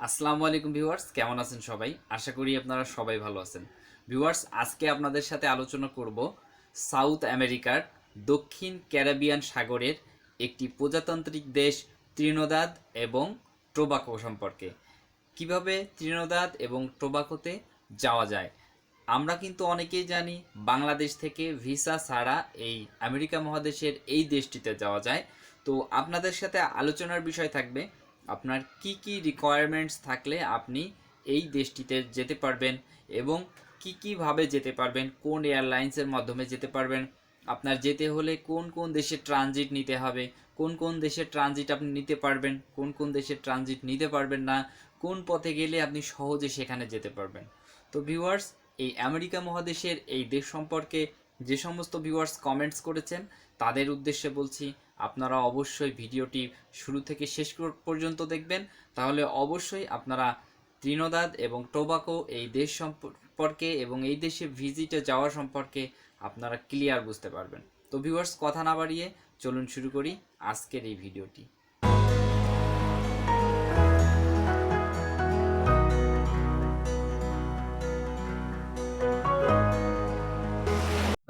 আসসালামু আলাইকুম ভিউয়ার্স, কেমন আছেন সবাই? আশা করি আপনারা সবাই ভালো আছেন। ভিউয়ার্স, আজকে আপনাদের সাথে আলোচনা করব সাউথ আমেরিকার দক্ষিণ ক্যারিবিয়ান সাগরের একটি প্রজাতান্ত্রিক দেশ ত্রিনিদাদ এবং টোবাগো সম্পর্কে। কিভাবে ত্রিনিদাদ এবং টোবাগোতে যাওয়া যায়। আমরা কিন্তু অনেকেই জানি বাংলাদেশ থেকে ভিসা ছাড়া এই আমেরিকা মহাদেশের এই দেশটিতে যাওয়া যায়। তো আপনাদের সাথে আলোচনার বিষয় থাকবে আপনার কি কি রিকোয়ারমেন্টস থাকলে আপনি এই দেশটিতে যেতে পারবেন এবং কি কিভাবে যেতে পারবেন, কোন এয়ারলাইন্সের মাধ্যমে যেতে পারবেন, আপনার যেতে হলে কোন কোন দেশে ট্রানজিট নিতে হবে, কোন কোন দেশের ট্রানজিট আপনি নিতে পারবেন, কোন কোন দেশের ট্রানজিট নিতে পারবেন না, কোন পথে গেলে আপনি সহজে সেখানে যেতে পারবেন। তো ভিউয়ার্স, এই আমেরিকা মহাদেশের এই দেশ সম্পর্কে যে সমস্ত ভিউয়ার্স কমেন্টস করেছেন তাদের উদ্দেশ্যে বলছি, আপনারা অবশ্যই ভিডিওটি শুরু থেকে শেষ পর্যন্ত দেখবেন। তাহলে অবশ্যই আপনারা ত্রিনিদাদ এবং টোবাগো এই দেশ সম্পর্কে এবং এই দেশে ভিজিটে যাওয়া সম্পর্কে আপনারা ক্লিয়ার বুঝতে পারবেন। তো ভিউয়ার্স, কথা না বাড়িয়ে চলুন শুরু করি আজকের এই ভিডিওটি।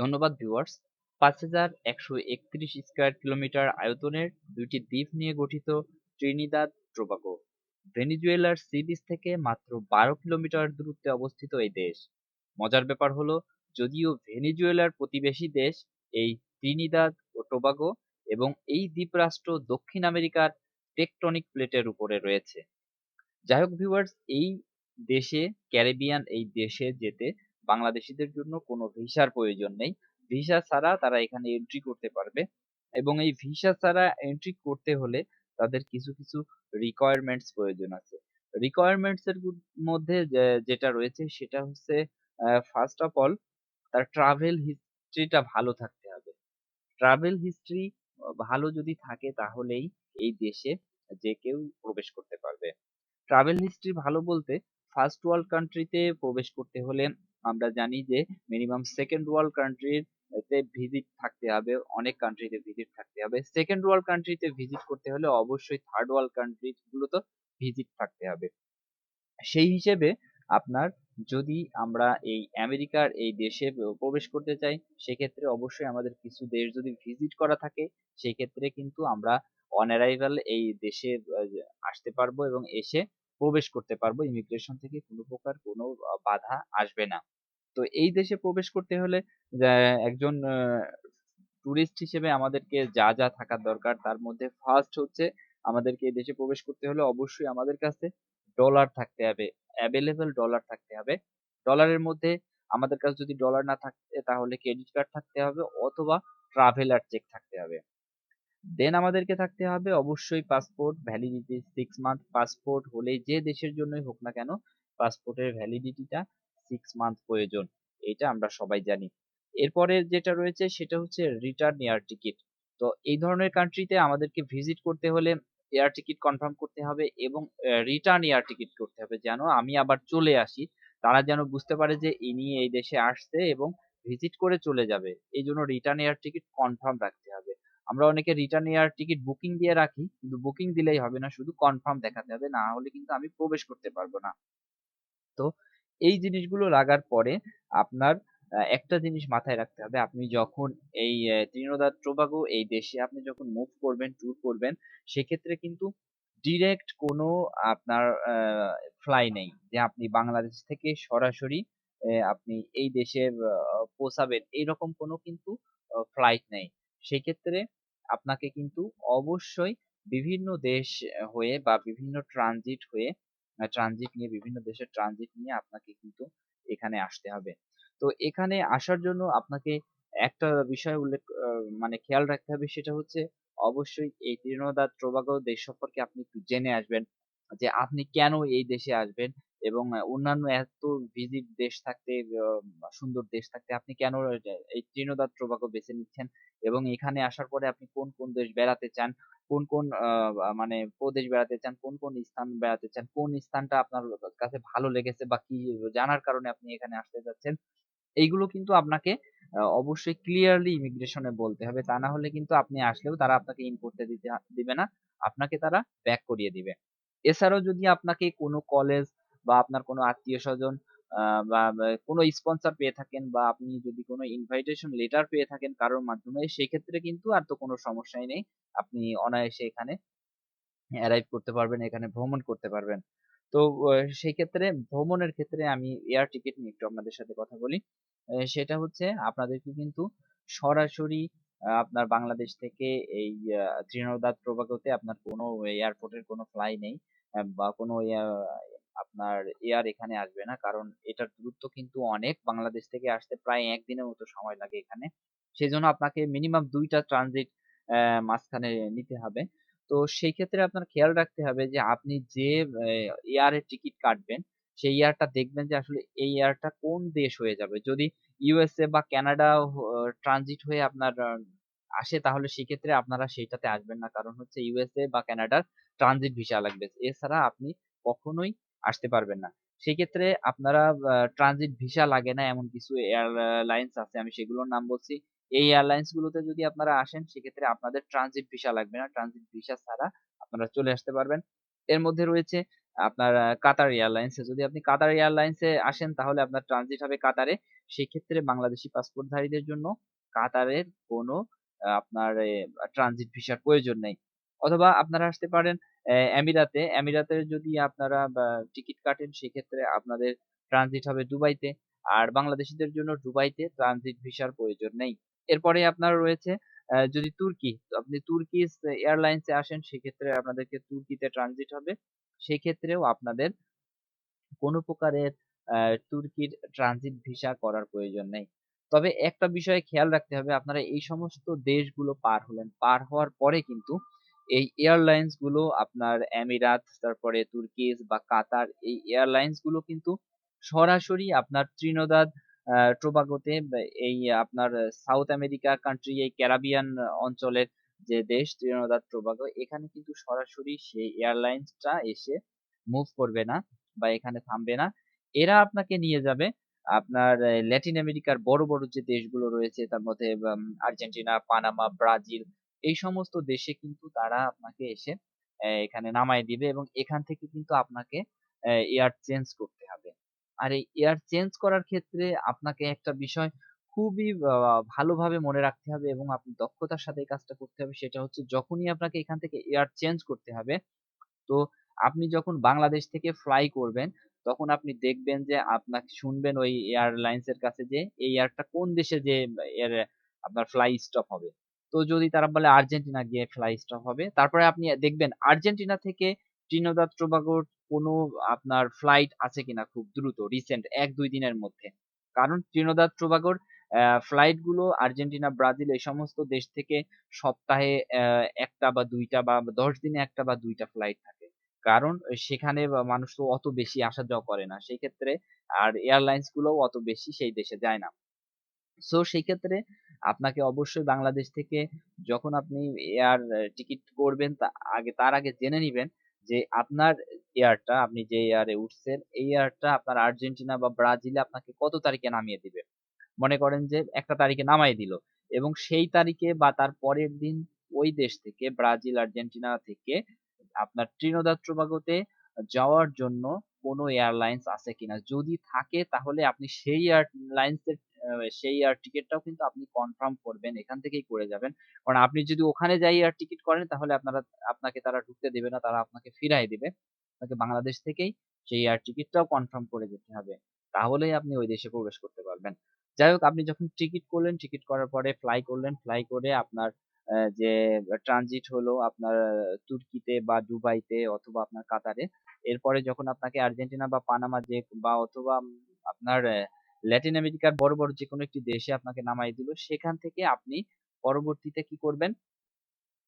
ধন্যবাদ ভিউয়ার্স। ৫,১৩১ স্কয়ার কিলোমিটার আয়তনের দুইটি দ্বীপ নিয়ে গঠিত ত্রিনিদাদ টোবাগো ভেনেজুয়েলার সি বিচ থেকে মাত্র ১২ কিলোমিটার দূরত্বে অবস্থিত এই দেশ। মজার ব্যাপার হলো, যদিও ভেনেজুয়েলার প্রতিবেশী দেশ এই ত্রিনিদাদ ও টোবাগো এবং এই দ্বীপরাষ্ট্র দক্ষিণ আমেরিকার টেকটনিক প্লেটের উপরে রয়েছে। যাই হোক ভিউয়ার্স, এই দেশে ক্যারিবিয়ান এই দেশে যেতে বাংলাদেশীদের জন্য কোনো ভিসার প্রয়োজন নেই। ভিসা ছাড়া তারা এখানে এন্ট্রি করতে পারবে এবং এই ভিসা ছাড়া এন্ট্রি করতে হলে তাদের কিছু কিছু রিকোয়ারমেন্টস প্রয়োজন আছে। রিকোয়ারমেন্টস এর মধ্যে যেটা রয়েছে সেটা হচ্ছে ফার্স্ট অফ অল তার ট্রাভেল হিস্ট্রিটা ভালো থাকতে হবে। ট্রাভেল হিস্ট্রি ভালো যদি থাকে তাহলেই এই দেশে যে কেউ প্রবেশ করতে পারবে। ট্রাভেল হিস্ট্রি ভালো বলতে ফার্স্ট ওয়ার্ল্ড কান্ট্রিতে প্রবেশ করতে হলে আমরা জানি যে মিনিমাম সেকেন্ড ওয়ার্ল্ড কান্ট্রির তে ভিজিট থাকতে হবে, অনেক কান্ট্রিতে ভিজিট থাকতে হবে। সেকেন্ড ওয়ার্ল্ড কান্ট্রিতে ভিজিট করতে হলে অবশ্যই থার্ড ওয়ার্ল্ড কান্ট্রি গুলোতে ভিজিট থাকতে হবে। সেই হিসেবে আপনার যদি আমরা এই আমেরিকার এই দেশে প্রবেশ করতে চাই, সেক্ষেত্রে অবশ্যই আমাদের কিছু দেশ যদি ভিজিট করা থাকে, সেই ক্ষেত্রে কিন্তু আমরা অন অ্যারাইভাল এই দেশে আসতে পারবো এবং এসে প্রবেশ করতে পারবো। ইমিগ্রেশন থেকে কোনো প্রকার কোনো বাধা আসবে না। তো এই দেশে প্রবেশ করতে হলে একজন টুরিস্ট হিসেবে আমাদেরকে যা যা থাকার দরকার তার মধ্যে ফার্স্ট হচ্ছে আমাদেরকে এই দেশে প্রবেশ করতে হলে অবশ্যই আমাদের কাছে ডলার থাকতে হবে, অ্যাভেলেবল ডলার থাকতে হবে। ডলারের মধ্যে আমাদের কাছে যদি ডলার না থাকে তাহলে ক্রেডিট কার্ড থাকতে হবে অথবা ট্রাভেলার চেক থাকতে হবে। দেন আমাদেরকে থাকতে হবে অবশ্যই পাসপোর্ট ভ্যালিডিটি 6 মান্থ। পাসপোর্ট হলেই যে দেশের জন্যই হোক না কেন পাসপোর্টের ভ্যালিডিটিটা 6 মান্থ প্রয়োজন। এটা আমরা সবাই জানি। এরপরে যেটা রয়েছে সেটা হচ্ছে রিটার্ন এয়ার টিকিট। তো এই ধরনের কান্ট্রিতে আমাদেরকে ভিজিট করতে হলে এয়ার টিকিট কনফার্ম করতে হবে এবং রিটার্ন এয়ার টিকিট করতে হবে যেন আমি আবার চলে আসি। তারা যেন বুঝতে পারে যে ইনি এই দেশে আসছে এবং ভিজিট করে চলে যাবে। এইজন্য রিটার্ন এয়ার টিকিট কনফার্ম রাখতে হবে। আমরা অনেকে রিটার্ন এয়ার টিকিট বুকিং দিয়ে রাখি, কিন্তু বুকিং দিলেই হবে না, শুধু কনফার্ম দেখাতে হবে, না হলে কিন্তু আমি প্রবেশ করতে পারবো না। তো এই জিনিসগুলো লাগার পরে আপনার একটা জিনিস মাথায় রাখতে হবে, আপনি যখন এই ত্রিনিদাদ টোবাগো এই দেশে আপনি যখন মুভ করবেন, ট্যুর করবেন, সেক্ষেত্রে কিন্তু ডিরেক্ট কোনো আপনার ফ্লাই নেই যে আপনি বাংলাদেশ থেকে সরাসরি আপনি এই দেশে পৌঁছাবেন, এইরকম কোনো কিন্তু ফ্লাইট নেই। সেক্ষেত্রে আপনাকে কিন্তু অবশ্যই বিভিন্ন দেশ হয়ে বা বিভিন্ন ট্রানজিট হয়ে ট্রানজিট নিয়ে বিভিন্ন দেশের ট্রানজিট নিয়ে আপনাকে কিন্তু এখানে আসতে হবে। তো এখানে আসার জন্য আপনাকে একটা বিষয় উল্লেখ মানে খেয়াল রাখতে হবে, সেটা হচ্ছে অবশ্যই এই ত্রিনিদাদ টোবাগো দেশ সম্পর্কে আপনি একটু জেনে আসবেন যে আপনি কেন এই দেশে আসবেন এবং অন্যান্য এত ভিজিট দেশ থাকতে সুন্দর দেশ থাকতে আপনি কেন এই ত্রিনিদাদ টোবাগো বেছে নিচ্ছেন এবং এখানে আসার পরে আপনি কোন কোন দেশ বেড়াতে চান, কোন কোন মানে প্রদেশ বেড়াতে চান, কোন কোন স্থান বেড়াতে চান, কোন স্থানটা আপনার কাছে ভালো লেগেছে বা কি জানার কারণে আপনি এখানে আসতে চাচ্ছেন। এইগুলো কিন্তু আপনাকে অবশ্যই ক্লিয়ারলি ইমিগ্রেশনে বলতে হবে। তা না হলে কিন্তু আপনি আসলেও তারা আপনাকে ইন করতে দিবে না। আপনাকে তারা ব্যাক করিয়ে দিবে। এছাড়াও যদি আপনাকে কোনো কলেজ বা আপনার কোনো আত্মীয়স্বজন বা কোনো স্পন্সর পেয়ে থাকেন বা আপনি যদি কোনো ইনভাইটেশন লেটার পেয়ে থাকেন কারোর মাধ্যমে, সেক্ষেত্রে কিন্তু আর তো কোনো সমস্যাই নেই। আপনি অনায়াসে এখানে অ্যারাইভ করতে পারবেন, এখানে ভ্রমণ করতে পারবেন। তো অ সেই ক্ষেত্রে ভ্রমণের ক্ষেত্রে আমি এয়ার টিকেট নিয়ে একটু আপনাদের সাথে কথা বলি। সেটা হচ্ছে আপনাদেরকে কিন্তু সরাসরি আপনার বাংলাদেশ থেকে এই ত্রিনিদাদ টোবাগোতে আপনার কোনো এয়ারপোর্টের কোনো ফ্লাই নেই। বা কোনো আপনার এয়ার এখানে আসবে না। কারণ এটার দূরত্ব কিন্তু অনেক। বাংলাদেশ থেকে আসতে প্রায় ১ দিনের মতো সময় লাগে এখানে। সেজন্য আপনাকে মিনিমাম ২ টা ট্রানজিট মাঝখানে নিতে হবে। তো সেই ক্ষেত্রে আপনার খেয়াল রাখতে হবে যে আপনি যে এয়ারের টিকিট কাটবেন, সেই এয়ারটা দেখবেন যে আসলে এই এয়ারটা কোন দেশ হয়ে যাবে। যদি ইউএসএ বা কানাডা ট্রানজিট হয়ে আপনার আসে, তাহলে সেক্ষেত্রে আপনারা সেইটাতে আসবেন না। কারণ হচ্ছে ইউএসএ বা কানাডার ট্রানজিট ভিসা লাগবে। এছাড়া আপনি কখনোই আসতে পারবেন না। সেক্ষেত্রে আপনারা ট্রানজিট ভিসা লাগে না এমন কিছু এয়ারলাইন্স আছে, আমি সেগুলোর নাম বলছি। এই এয়ারলাইন্স গুলোতে যদি আপনারা আসেন, সেক্ষেত্রে আপনাদের ট্রানজিট ভিসা লাগবে না। ট্রানজিট ভিসা ছাড়া আপনারা চলে আসতে পারবেন। এর মধ্যে রয়েছে আপনার কাতার এয়ারলাইন্স এ যদি আপনি কাতার এয়ারলাইন্স এ আসেন, তাহলে আপনার ট্রানজিট হবে কাতারে। সেক্ষেত্রে বাংলাদেশী পাসপোর্টধারীদের জন্য কাতারের কোনো আপনার ট্রানজিট ভিসার প্রয়োজন নেই। অথবা আপনারা আসতে পারেন এমিরাতে। এমিরাতের যদি আপনারা টিকিট কাটেন, সেক্ষেত্রে আপনাদের ট্রানজিট হবে দুবাইতে। আর বাংলাদেশীদের জন্য দুবাইতে ট্রানজিট ভিসার প্রয়োজন নেই। এরপরে আপনার রয়েছে যদি তুর্কি, তো আপনি তুর্কিশ এয়ারলাইন্স এ আসেন, সেক্ষেত্রে আপনাদেরকে তুর্কিতে ট্রানজিট হবে। সেক্ষেত্রেও আপনাদের কোনো প্রকারের তুর্কির ট্রানজিট ভিসা করার প্রয়োজন নেই। তবে একটা বিষয় খেয়াল রাখতে হবে, আপনারা এই সমস্ত দেশগুলো পার হলেন। পার হওয়ার পরে কিন্তু এই এয়ারলাইন্স গুলো আপনার এমিরাত, তারপরে তুর্কিশ বা কাতার, এই এয়ারলাইন্স গুলো কিন্তু সরাসরি আপনার ত্রিনিদাদ টোবাগোতে এই আপনার সাউথ আমেরিকা কান্ট্রি, এই ক্যারিবিয়ান অঞ্চলের যে দেশ ত্রিনিদাদ টোবাগো, এখানে কিন্তু সরাসরি সেই এয়ারলাইন্সটা এসে মুভ করবে না বা এখানে থামবে না। এরা আপনাকে নিয়ে যাবে আপনার ল্যাটিন আমেরিকার বড়, বড় যে দেশগুলো রয়েছে, তার মধ্যে আর্জেন্টিনা, পানামা, ব্রাজিল, এই সমস্ত দেশে কিন্তু তারা আপনাকে এসে এখানে নামায় দিবে এবং এখান থেকে কিন্তু আপনাকে এয়ার চেঞ্জ করতে হবে। আর এই এয়ার চেঞ্জ করার ক্ষেত্রে আপনাকে একটা বিষয় খুবই ভালোভাবে মনে রাখতে হবে এবং আপনি দক্ষতার সাথে এই কাজটা করতে হবে। সেটা হচ্ছে, যখনই আপনাকে এখান থেকে এয়ার চেঞ্জ করতে হবে, তো আপনি যখন বাংলাদেশ থেকে ফ্লাই করবেন, তখন আপনি দেখবেন যে আপনাকে শুনবেন ওই এয়ারলাইন্স এর কাছে যে এই এয়ারটা কোন দেশে যে এর আপনার ফ্লাই স্টপ হবে। তো যদি তারা বলে আর্জেন্টিনা গিয়ে ফ্লাই স্টপ হবে, তারপরে আপনি দেখবেন আর্জেন্টিনা থেকে ত্রিনিদাদ টোবাগোর কোনো আপনার ফ্লাইট আছে কিনা খুব দ্রুত রিসেন্ট ১-২ দিনের মধ্যে। কারণ ত্রিনিদাদ টোবাগোর ফ্লাইট গুলো আর্জেন্টিনা, ব্রাজিল এই সমস্ত দেশ থেকে সপ্তাহে ১ টা বা ২ টা বা ১০ দিনে ১ টা বা ২ টা ফ্লাইট থাকে। কারণ সেখানে মানুষ তো অত বেশি আসা যাওয়া করে না। সেক্ষেত্রে আর এয়ারলাইন্স গুলোও অত বেশি সেই দেশে যায় না। সো সেই ক্ষেত্রে আপনাকে অবশ্যই বাংলাদেশ থেকে যখন আপনি এয়ার টিকিট করবেন, তার আগে জেনে নিবেন যে আপনার এয়ারটা, আপনি যে এয়ারে উঠছেন, এই এয়ারটা আপনার আর্জেন্টিনা বা ব্রাজিলে আপনাকে কত তারিখে নামিয়ে দিবে। মনে করেন যে একটা তারিখে নামায় দিল এবং সেই তারিখে বা তার পরের দিন ওই দেশ থেকে, ব্রাজিল, আর্জেন্টিনা থেকে আপনার ত্রিনিদাদ টোবাগোতে যাওয়ার জন্য কোনো এয়ারলাইন্স আছে কিনা। যদি থাকে, তাহলে আপনি সেই এয়ারলাইন্স এর সেই এয়ার টিকেটটাও কিন্তু আপনি কনফার্ম করবেন। এখান থেকেই করে যাবেন। কারণ আপনি যদি ওখানে যাই এয়ার টিকেট করেন, তাহলে আপনাকে তারা ঢুকতে দিবে না। তারা আপনাকে ফিরায় দিবে। আপনাকে বাংলাদেশ থেকেই সেই এয়ার টিকেটটাও কনফার্ম করে যেতে হবে। তাহলেই আপনি ওই দেশে প্রবেশ করতে পারবেন। যাই হোক, আপনি যখন টিকিট করলেন, টিকিট করার পরে ফ্লাই করলেন, ফ্লাই করে আপনার যে ট্রানজিট হলো আপনার তুর্কিতে বা দুবাইতে অথবা আপনার কাতারে। এরপরে যখন আপনাকে আর্জেন্টিনা বা পানামা বা অথবা আপনার ল্যাটিন আমেরিকার বড়, বড় যেকোনো একটি দেশে আপনাকে নামায় দিল। সেখান থেকে আপনি পরবর্তীতে কি করবেন?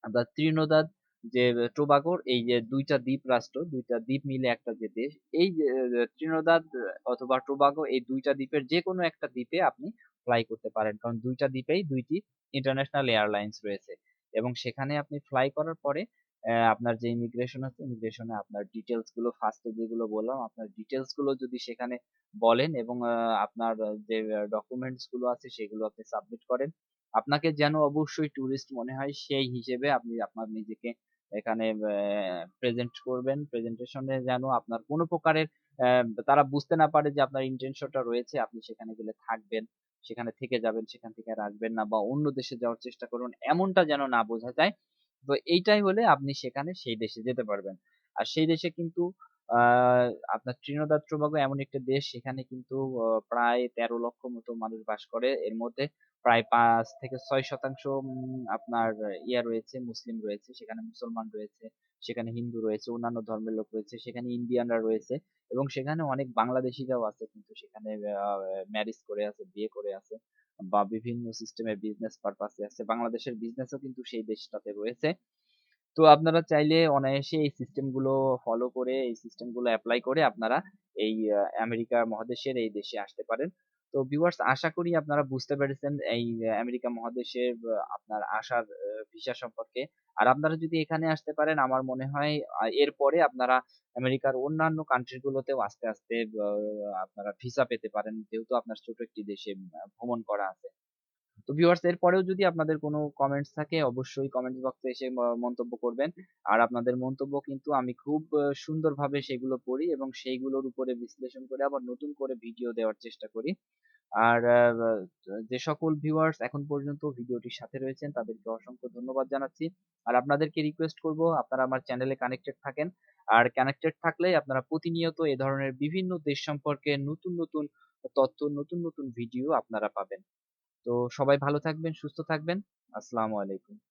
আপনার ত্রিনিদাদ যে টোবাগোর এই যে ২ টা দ্বীপ রাষ্ট্র, ২ টা দ্বীপ মিলে একটা যে দেশ, এই যে ত্রিনিদাদ অথবা টোবাগো, এই ২ টা দ্বীপের যেকোনো একটা দ্বীপে আপনি ফ্লাই করতে পারেন। কারণ ২ টা দ্বীপেই ২ টি ইন্টারন্যাশনাল এয়ারলাইন্স রয়েছে। এবং সেখানে আপনি ফ্লাই করার পরে আপনার যে ইমিগ্রেশন আছে, ইমিগ্রেশনে আপনার ডিটেইলস গুলো, ফার্স্ট এ যেগুলো বললাম, আপনার ডিটেইলস গুলো যদি সেখানে বলেন এবং আপনার যে ডকুমেন্টস গুলো আছে সেগুলো আপনি সাবমিট করেন। আপনাকে যেন অবশ্যই টুরিস্ট মনে হয়, সেই হিসেবে আপনি আপনার নিজেকে এখানে প্রেজেন্ট করবেন। প্রেজেন্টেশনে যেন আপনার কোনো প্রকারের তারা বুঝতে না পারে যে আপনার ইনটেনশনটা রয়েছে। আপনি সেখানে গেলে থাকবেন, সেখানে থেকে যাবেন, সেখান থেকে আর আসবেন না বা অন্য দেশে যাওয়ার চেষ্টা করুন, এমনটা যেন না বোঝা যায়। তো এইটাই হলে আপনি সেখানে সেই দেশে যেতে পারবেন। আর সেই দেশে কিন্তু আ আপনার ত্রিনিদাদ টোবাগো এমন একটা দেশ, সেখানে কিন্তু প্রায় ১৩ লক্ষ মতো মানুষ বাস করে। এর মধ্যে প্রায় ৫ থেকে ৬% আপনার রয়েছে, মুসলিম রয়েছে, সেখানে মুসলমান রয়েছে, সেখানে হিন্দু রয়েছে, অন্যান্য ধর্মের লোক রয়েছে, সেখানে ইন্ডিয়ানরা রয়েছে এবং সেখানে অনেক বাংলাদেশিরাও আছে কিন্তু সেখানে ম্যারেজ করে আছে, বিয়ে করে আছে বা বিভিন্ন সিস্টেমে বিজনেস পারপাসে আছে। বাংলাদেশের বিজনেসও কিন্তু সেই দেশটাতে রয়েছে। তো আপনারা চাইলে অনায়াসে এই সিস্টেম গুলো ফলো করে, এই সিস্টেম গুলো এপ্লাই করে আপনারা এই আমেরিকা মহাদেশের এই দেশে আসতে পারেন। তো ভিউয়ার্স, আশা করি আপনারা বুঝতে পেরেছেন এই আমেরিকা মহাদেশে আপনার আসার ভিসা সম্পর্কে। আর আপনারা যদি এখানে আসতে পারেন, আমার মনে হয় এরপরে আপনারা আমেরিকার অন্যান্য কান্ট্রি গুলোতেও আস্তে আস্তে আপনারা ভিসা পেতে পারেন, যেহেতু আপনার ছোট একটি দেশে ভ্রমণ করা আছে। তো ভিউয়ার্স, এরপরেও যদি আপনাদের কোনো কমেন্টস থাকে অবশ্যই কমেন্টস বক্সে এসে মন্তব্য করবেন। আর আপনাদের মন্তব্য কিন্তু আমি খুব সুন্দরভাবে সেগুলো পড়ি এবং সেইগুলোর উপরে বিশ্লেষণ করে আবার নতুন করে ভিডিও দেওয়ার চেষ্টা করি। আর যে সকল ভিউয়ার্স এখন পর্যন্ত ভিডিওটির সাথে রয়েছেন তাদেরকে অসংখ্য ধন্যবাদ জানাচ্ছি। আর আপনাদেরকে রিকোয়েস্ট করব আপনারা আমার চ্যানেলে কানেক্টেড থাকেন। আর কানেক্টেড থাকলে আপনারা প্রতিনিয়ত এ ধরনের বিভিন্ন দেশ সম্পর্কে নতুন নতুন তথ্য, নতুন নতুন ভিডিও আপনারা পাবেন। তো সবাই ভালো থাকবেন, সুস্থ থাকবেন। আসসালামু আলাইকুম।